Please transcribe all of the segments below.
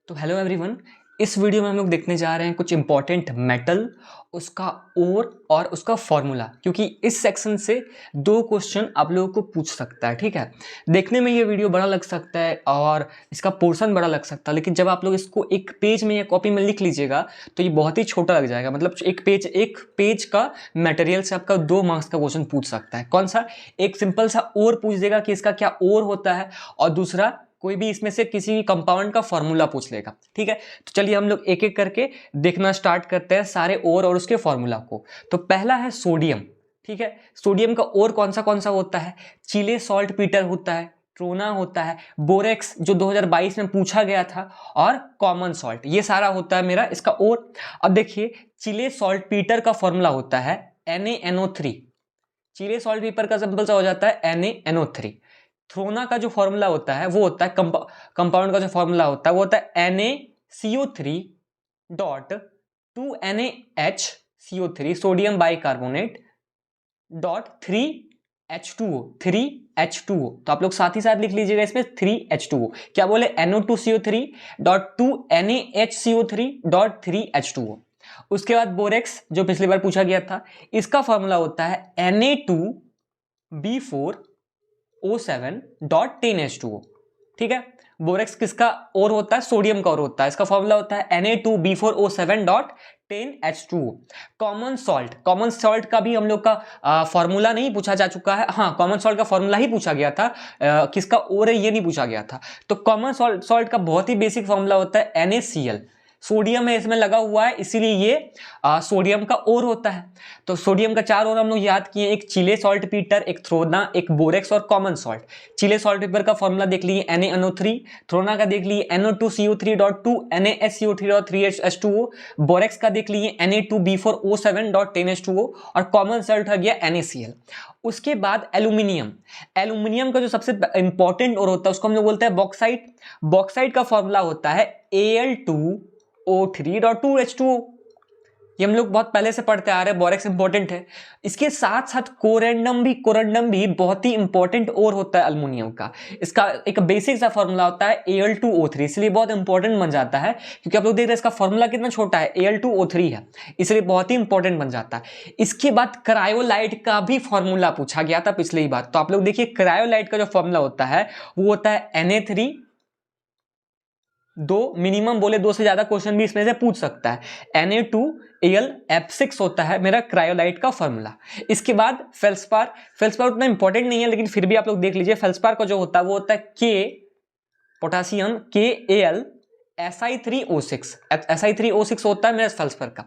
तो hello everyone, इस video में हम लोग देखने जा रहे हैं कुछ इंपॉर्टेंट मेटल, उसका ओर और उसका फॉर्मूला, क्योंकि इस सेक्शन से दो क्वेश्चन आप लोगों को पूछ सकता है। ठीक है, देखने में ये वीडियो बड़ा लग सकता है और इसका पोर्शन बड़ा लग सकता है, लेकिन जब आप लोग इसको एक पेज में या कॉपी में लिख लीजिएगा तो ये बहुत ही छोटा लग जाएगा। मतलब एक पेज का मटेरियल से आपका 2 मार्क्स का क्वेश्चन पूछ सकता है। कौन सा? एक सिंपल सा ओर पूछ देगा कि इसका क्या ओर होता है, और दूसरा कोई भी इसमें से किसी भी कंपाउंड का फॉर्मूला पूछ लेगा। ठीक है, तो चलिए हम लोग एक एक करके देखना स्टार्ट करते हैं सारे ओर और उसके फॉर्मूला को। तो पहला है सोडियम। ठीक है, सोडियम का ओर कौन सा होता है? चिले सॉल्ट पीटर होता है, ट्रोना होता है, बोरेक्स जो 2022 में पूछा गया था, और कॉमन सॉल्ट। ये सारा होता है मेरा इसका ओर। अब देखिए, चिले सॉल्ट पीटर का फॉर्मूला होता है NaNO3। चिले सॉल्ट पीपर का सिंपल सा हो जाता है NaNO3। थ्रोना का जो फॉर्मूला होता है वो होता है कंपाउंड का जो फॉर्मूला होता है वो होता है NaCO3 dot 2NaHCO3 sodium bicarbonate dot 3H2O। तो आप लोग साथ ही साथ लिख लीजिएगा इसमें 3H2O। क्या बोले? NO2CO3 dot 2NaHCO3 dot 3H2O। उसके बाद बोरेक्स जो पिछली बार पूछा गया था, इसका फॉर्मूला होता है Na2B4O7.10H2O। ठीक है, बोरेक्स किसका और होता है? सोडियम का और होता है। इसका फॉर्मूला होता है Na2B4O7.10H2O। कॉमन सॉल्ट का भी हम लोग का फॉर्मूला नहीं पूछा जा चुका है। हाँ, कॉमन सॉल्ट का फॉर्मूला ही पूछा गया था, किसका और है ये नहीं पूछा गया था। तो कॉमन सॉल्ट का बहुत ही बेसिक फॉर्मूला होता है NaCl। सोडियम है इसमें लगा हुआ है, इसीलिए ये सोडियम का और होता है। तो सोडियम का 4 और हम लोग याद किए, एक चिले सॉल्ट पीटर, एक थ्रोना, एक बोरेक्स और कॉमन सॉल्ट। चिले सॉल्ट पीपर का फॉर्मूला देख लीजिए NaNO3, थ्रोना का देख लीजिए NO2CO3.2NaSCO3.3H2O, बोरेक्स का देख लीजिए Na2B4O7.10H2O, और कॉमन सॉल्ट हो गया NaCl। उसके बाद एल्यूमिनियम का जो सबसे इंपॉर्टेंट और होता है उसको हम लोग बोलते हैं बॉक्साइट। बॉक्साइट का फॉर्मूला होता है Al2O3.2H2O। ये हम लोग बहुत पहले से पढ़ते आ रहे हैं, बोरेक्स इंपॉर्टेंट है। इसके साथ साथ कोरंडम भी बहुत ही इंपॉर्टेंट और होता है एल्युमिनियम का। इसका एक बेसिक सा फॉर्मूला होता है Al2O3, इसलिए बहुत इंपॉर्टेंट बन जाता है, क्योंकि आप लोग देख रहे हैं इसका फॉर्मूला कितना छोटा है, Al2O3 है, इसलिए बहुत ही इंपॉर्टेंट बन जाता है। इसके बाद क्रायोलाइट का भी फॉर्मूला पूछा गया था पिछली बार। तो आप लोग देखिए, क्रायोलाइट का जो फॉर्मूला होता है वो होता है Na3। दो मिनिमम बोले, 2 से ज्यादा क्वेश्चन भी इसमें से पूछ सकता है। Na2AlF6 होता है मेरा क्रायोलाइट का फॉर्मूला। इसके बाद फेल्सपार उतना इंपॉर्टेंट नहीं है, लेकिन फिर भी आप लोग देख लीजिए, फेल्सपार का जो होता है वो होता है पोटासियम KAlSi3O6 होता है मेरा फेल्सपार का।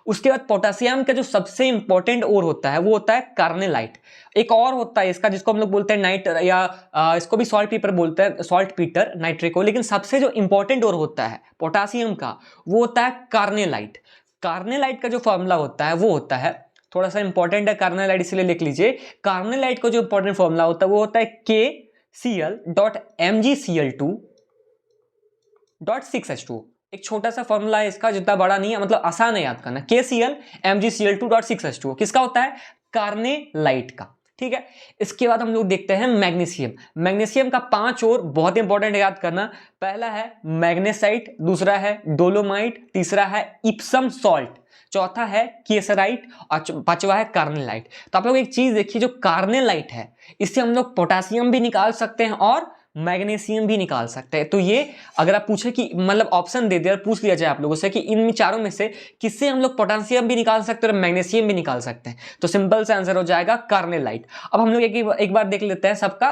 उसके बाद पोटासियम का जो सबसे इंपॉर्टेंट और होता है वो होता है कार्नेलाइट। एक और होता है इसका जिसको हम लोग बोलते हैं नाइट, या इसको भी सॉल्ट पीपर बोलते हैं, सॉल्ट पीटर नाइट्रिको। लेकिन सबसे जो इंपॉर्टेंट और होता है पोटासियम का वो होता है कार्नेलाइट। कार्नेलाइट का जो फॉर्मूला होता है वो होता है, थोड़ा सा इंपॉर्टेंट है कार्नेलाइट, इसलिए लिख लीजिए। कार्नेलाइट का जो इंपॉर्टेंट फॉर्मूला होता है वो होता है KCl.MgCl2.6H2O। एक छोटा सा फॉर्मूला है इसका, जितना बड़ा नहीं है, मतलब आसान है याद करना। KCl MgCl2.6H2O किसका होता है? कार्नेलाइट का। ठीक है, इसके बाद हम लोग देखते हैं मैग्नीशियम का 5 और बहुत इंपॉर्टेंट याद करना। पहला है मैग्नेसाइट, दूसरा है डोलोमाइट, तीसरा है इप्सम सॉल्ट, चौथा है केसराइट, और पांचवा है कार्नेलाइट। तो आप लोग एक चीज देखिए, जो कार्नेलाइट है इससे हम लोग पोटासियम भी निकाल सकते हैं और मैग्नीशियम भी निकाल सकते हैं। तो ये अगर आप पूछे कि मतलब ऑप्शन दे दिया, पूछ लिया जाए आप लोगों से कि इन चारों में से किससे हम लोग पोटेशियम भी निकाल सकते हैं और मैग्नीशियम भी निकाल सकते हैं, तो सिंपल सा आंसर हो जाएगा कार्नेलाइट। अब हम लोग एक बार देख लेते हैं सबका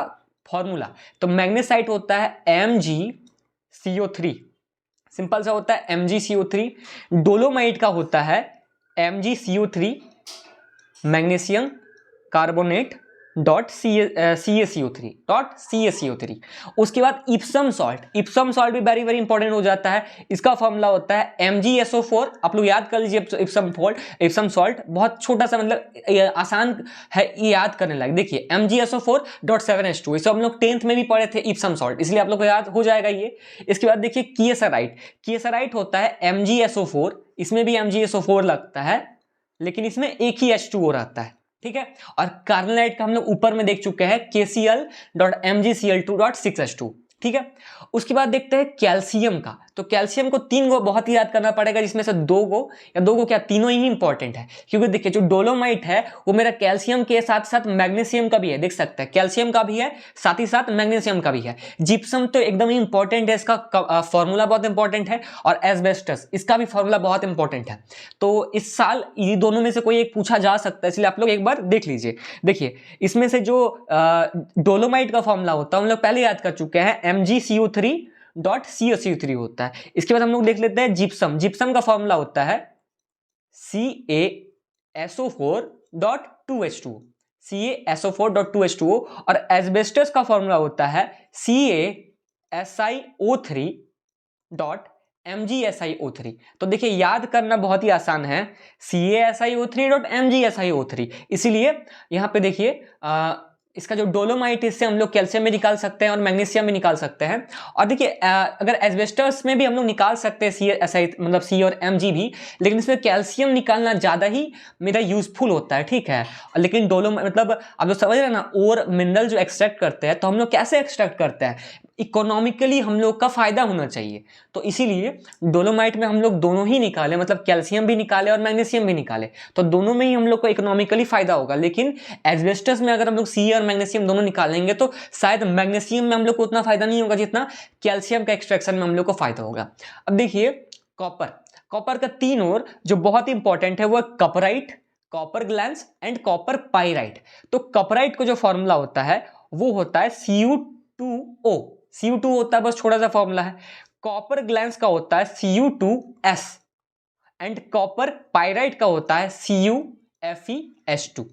फॉर्मूला। तो मैग्नेसाइट होता है MgCO3, सिंपल सा होता है MgCO3। डोलोमाइट का होता है MgCO3 मैग्नीशियम कार्बोनेट .CaCO3। उसके बाद इप्सम सॉल्ट भी वेरी वेरी इंपॉर्टेंट हो जाता है। इसका फॉर्मूला होता है MgSO4। आप लोग याद कर लीजिए, इप्सम सॉल्ट बहुत छोटा सा, मतलब आसान है ये याद करने लायक। देखिए MgSO4.7H2, इसे हम लोग 10th में भी पढ़े थे इप्सम सॉल्ट, इसलिए आप लोग को याद हो जाएगा ये। इसके बाद देखिए केसराइट होता है MgSO4, इसमें भी MgSO4 लगता है, लेकिन इसमें एक ही H2O रहता है। ठीक है, और कार्नेलाइट का हम लोग ऊपर में देख चुके हैं KCl.MgCl2.6H2। ठीक है। उसके बाद देखते हैं कैल्शियम का। तो कैल्शियम को 3 गो बहुत ही याद करना पड़ेगा, जिसमें से 2 गो या 2 गो क्या, तीनों ही इंपॉर्टेंट है। क्योंकि देखिए जो डोलोमाइट है वो मेरा कैल्शियम के साथ साथ मैग्नीशियम का भी है, देख सकते हैं कैल्शियम का भी है साथ ही साथ मैग्नीशियम का भी है। जिप्सम तो एकदम ही इंपॉर्टेंट है, इसका फॉर्मूला बहुत इंपॉर्टेंट है, और एस्बेस्टस इसका भी फॉर्मूला बहुत इंपॉर्टेंट है। तो इस साल ये दोनों में से कोई एक पूछा जा सकता है, इसलिए आप लोग एक बार देख लीजिए। देखिए इसमें से जो डोलोमाइट का फॉर्मूला होता है हम लोग पहले याद कर चुके हैं, MgCO3.CaCO3 होता है। इसके बाद हम लोग देख लेते हैं जिप्सम। जिप्सम का फॉर्मूला होता है CaSO4.2H2O, CaSO4.2H2O। और एस्बेस्टस का फॉर्मूला होता है CaSiO3.MgSiO3। तो देखिए याद करना बहुत ही आसान है, CaSiO3.MgSiO3। इसीलिए यहां पे देखिए इसका जो डोलोमाइट, इससे हम लोग कैल्शियम भी निकाल सकते हैं और मैग्नीशियम भी निकाल सकते हैं। और देखिए अगर एस्बेस्टस में भी हम लोग निकाल सकते हैं CaSi, मतलब C और Mg भी, लेकिन इसमें कैल्शियम निकालना ज्यादा ही मेरा यूजफुल होता है, ठीक है। लेकिन डोलोमाइट मतलब आप लोग समझ रहे हैं ना, और मिनरल जो एक्सट्रैक्ट करते हैं तो हम लोग कैसे एक्सट्रैक्ट करते हैं, इकोनॉमिकली हम लोग का फायदा होना चाहिए। तो इसीलिए डोलोमाइट में हम लोग दोनों ही निकाले, मतलब कैल्शियम भी निकाले और मैग्नीशियम भी निकाले, तो दोनों में ही हम लोग को इकोनॉमिकली फायदा होगा। लेकिन एस्बेस्टस में अगर हम लोग सी और मैग्नीशियम दोनों निकालेंगे तो शायद मैग्नीशियम में हम लोग को उतना फायदा नहीं होगा जितना कैल्शियम का एक्सट्रैक्शन में हम लोग को फायदा होगा। अब देखिए कॉपर, कॉपर का 3 और जो बहुत इंपॉर्टेंट है वो है cuprite, copper glance and copper pyrite. तो कपराइट को जो फॉर्मूला होता है वो होता है Cu2O, Cu2 होता है, बस छोटा सा फॉर्मूला है। कॉपर ग्लैंस का होता है Cu2S एंड कॉपर पाइराइट का होता है CuFeS2,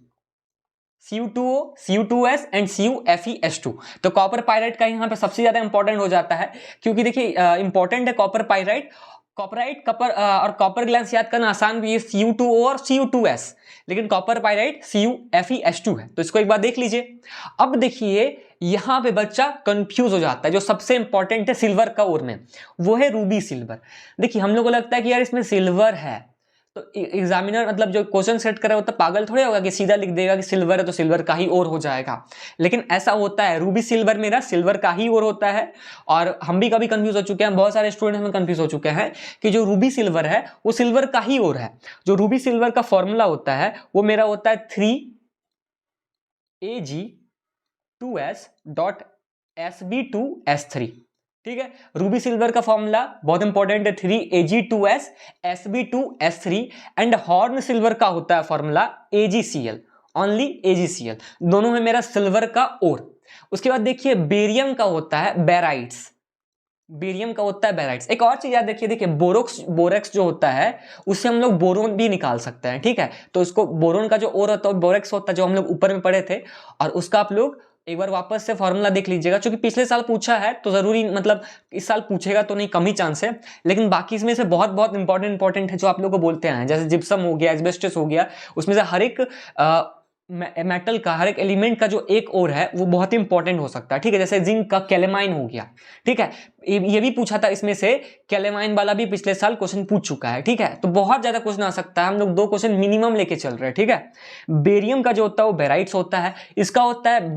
Cu2O, Cu2S and CuFeS2। तो कॉपर पाइराइट का यहाँ पे सबसे ज्यादा इंपॉर्टेंट हो जाता है, क्योंकि देखिए इंपॉर्टेंट है कॉपर पाइराइट, कॉपराइट कॉपर और कॉपर ग्लैंस याद करना आसान भी है, Cu2O और Cu2S, लेकिन कॉपर पाइराइट CuFeS2 है। तो इसको एक बार देख लीजिए। अब देखिए यहां पे बच्चा कंफ्यूज हो जाता है, जो सबसे इंपॉर्टेंट है सिल्वर का ओर में, वो है रूबी सिल्वर। देखिए हम लोग को लगता है कि यार इसमें सिल्वर है, तो एग्जामिनर मतलब जो क्वेश्चन सेट करे होता है पागल थोड़े होगा कि सीधा लिख देगा कि सिल्वर है तो सिल्वर का ही ओर हो जाएगा। लेकिन ऐसा होता है, रूबी सिल्वर मेरा सिल्वर का ही ओर होता है। और हम भी कभी कंफ्यूज हो चुके हैं, बहुत सारे स्टूडेंट में कंफ्यूज हो चुके हैं कि जो रूबी सिल्वर है वो सिल्वर का ही ओर है। जो रूबी सिल्वर का फॉर्मूला होता है वो मेरा होता है 3Ag2S.Sb2S3, ठीक है। रूबी सिल्वर का फॉर्मूला बहुत इंपॉर्टेंट है, 3Ag2S.Sb2S3 एंड हॉर्न सिल्वर का होता है फॉर्मूला AgCl, ओनली AgCl। दोनों में मेरा सिल्वर का ओर। उसके बाद देखिए बेरियम का होता है बेराइट्स, बेरियम का होता है बेराइट्स। एक और चीज याद रखिए, देखिए बोरेक्स जो होता है उससे हम लोग बोरोन भी निकाल सकते हैं, ठीक है। तो इसको बोरोन का जो ओर होता है बोरेक्स होता है, जो हम लोग ऊपर में पढ़े थे, और उसका आप लोग एक बार वापस से फॉर्मूला देख लीजिएगा। क्योंकि पिछले साल पूछा है तो जरूरी, मतलब इस साल पूछेगा तो नहीं, कम ही चांस है, लेकिन बाकी इसमें से बहुत बहुत इंपॉर्टेंट है जो आप लोग को बोलते हैं, जैसे जिप्सम हो गया, एस्बेस्टस हो गया, उसमें से हर एक मेटल का, हर एक एलिमेंट का जो एक ओर है वो बहुत ही इंपॉर्टेंट हो सकता है, ठीक है। जैसे जिंक का कैलेमाइन हो गया, ठीक है, ये भी पूछा था, इसमें से कैलेमाइन वाला भी पिछले साल क्वेश्चन पूछ चुका है, ठीक है। तो बहुत ज्यादा क्वेश्चन आ सकता है, हम लोग 2 क्वेश्चन मिनिमम लेके चल रहे हैं, ठीक है। बेरियम का जो होता है वो बेराइट्स होता है, इसका होता है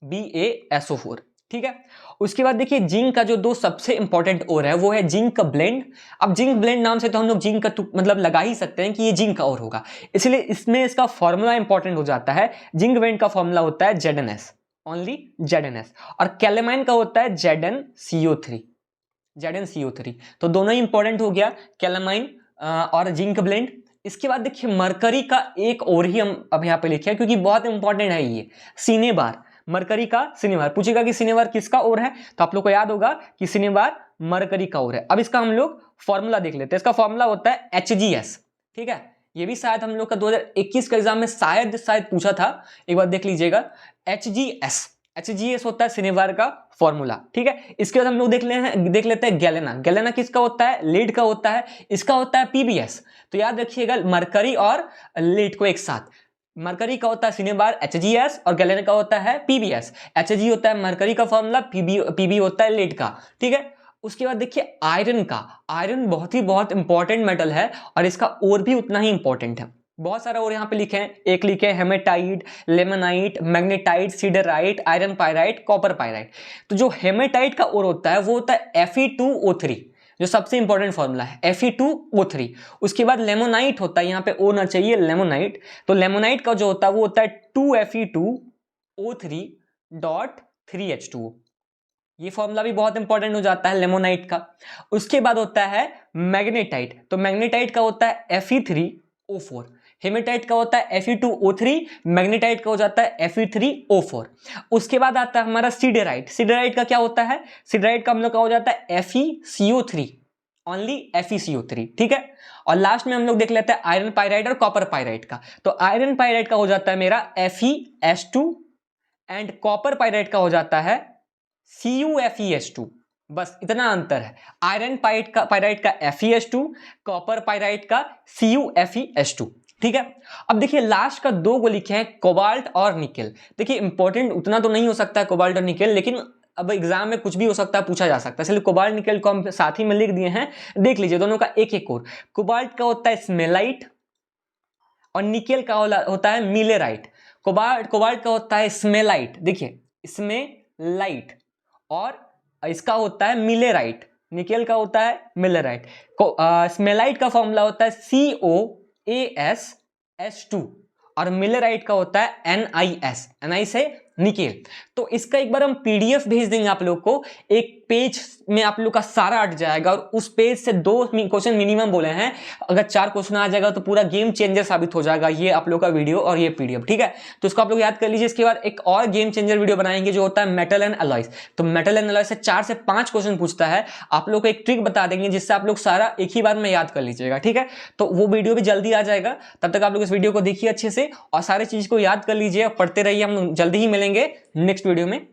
BaSO4, ठीक है। उसके बाद देखिए जिंक का जो 2 सबसे इंपॉर्टेंट ओर है वो है जिंक ब्लेंड। अब जिंक ब्लेंड नाम से तो हम लोग जिंक का मतलब लगा ही सकते हैं कि ये जिंक का ओर होगा, इसलिए इसमें इसका फॉर्मूला इंपॉर्टेंट हो जाता है। जिंक ब्लेंड का फॉर्मूला होता है ZnS, ओनली ZnS। और कैलेमाइन का होता है ZnCO3। तो दोनों ही इंपॉर्टेंट हो गया, कैलेमाइन और जिंक ब्लेंड। इसके बाद देखिए मरकरी का एक और ही हम अब यहाँ पे लिखे हैं, क्योंकि बहुत इंपॉर्टेंट है ये, सिनेबार। मरकरी का सिनेबार पूछेगा कि सिनेबार किसका ओर है, तो आप लोग को याद होगा कि सिनेबार मरकरी का ओर है। अब इसका हम लोग फॉर्मूला देख लेते हैं। इसका फॉर्मूला होता है HgS, ठीक है। ये भी शायद हम लोग का 2021 का एग्जाम में शायद पूछा था, एक बार देख लीजिएगा। HgS होता है सिनेबार का फॉर्मूला, ठीक है। इसके बाद हम लोग देख लेते हैं गैलेना। गैलेना किसका होता है, लीड का होता है, इसका होता है PbS। तो याद रखिएगा मरकरी और लीड को एक साथ, मरकरी का होता है सिनेबार HgS और गैलेना का होता है PbS। Hg होता है मरकरी का फॉर्मूला, Pb होता है लीड का, ठीक है। उसके बाद देखिए आयरन का, आयरन बहुत इंपॉर्टेंट मेटल है और इसका ओर भी उतना ही इंपॉर्टेंट है। बहुत सारा और यहाँ पे लिखे हैं, एक लिखे हैं hematite, limonite, magnetite, siderite, iron pyrite, copper pyrite. तो जो हेमेटाइट का ओर होता है वो होता है Fe2O3, जो सबसे इंपॉर्टेंट फॉर्मूला है Fe2O3। उसके बाद लेमोनाइट होता है, यहाँ पे ओ ना चाहिए, लेमोनाइट। तो लेमोनाइट का जो होता है वो होता है 2Fe2O3.3H2O। ये फॉर्मूला भी बहुत इंपॉर्टेंट हो जाता है लेमोनाइट का। उसके बाद होता है मैग्नेटाइट, तो मैग्नेटाइट का होता है Fe3O4, हेमेटाइट का होता है Fe2O3, मैग्नेटाइट का हो जाता है Fe3O4। उसके बाद आता है हमारा सिडराइट, सिडराइट का क्या होता है, सिडराइट का हम लोग का हो जाता है FeCO3, ओनली FeCO3, ठीक है। और लास्ट में हम लोग देख लेते हैं आयरन पायराइट और कॉपर पायराइट का। तो आयरन पायराइट का हो जाता है मेरा FeS2 एंड कॉपर पायराइट का हो जाता है CuFeS2। बस इतना अंतर है, आयरन पायराइट का FeS2, कॉपर पायराइट का CuFeS2, ठीक है। अब देखिए लास्ट का दो को लिखे हैं कोबाल्ट और निकेल। देखिए इंपॉर्टेंट उतना तो नहीं हो सकता है कोबाल्ट और निकेल, लेकिन अब एग्जाम में कुछ भी हो सकता है, पूछा जा सकता है, इसलिए कोबाल्ट निकेल को हम साथ ही में लिख दिए हैं। देख लीजिए दोनों का एक एक और, कोबाल्ट का होता है स्मेलाइट और निकेल का होता है मिलेराइट। कोबाल्ट का होता है स्मेलाइट, देखिए स्मेलाइट, और इसका होता है मिलेराइट, निकेल का होता है मिलेराइट। स्मेलाइट का फॉर्मूला होता है COASS2 और मिलेराइट का होता है NiS, Ni से निकेल। तो इसका एक बार हम PDF भेज देंगे आप लोग को, एक पेज में आप लोग का सारा अट जाएगा, और उस पेज से 2 क्वेश्चन मिनिमम बोले हैं, अगर 4 क्वेश्चन आ जाएगा तो पूरा गेम चेंजर साबित हो जाएगा ये आप लोग का वीडियो और ये PDF, ठीक है। तो इसको आप लोग याद कर लीजिए। इसके बाद एक और गेम चेंजर वीडियो बनाएंगे जो होता है मेटल एंड अलॉयज। तो मेटल एंड अलॉयज से 4 से 5 क्वेश्चन पूछता है, आप लोग को एक ट्रिक बता देंगे जिससे आप लोग सारा एक ही बार में याद कर लीजिएगा, ठीक है। तो वो वीडियो भी जल्दी आ जाएगा, तब तक आप लोग इस वीडियो को देखिए अच्छे से और सारी चीज को याद कर लीजिए, पढ़ते रहिए। हम जल्दी ही मिलेंगे नेक्स्ट वीडियो में।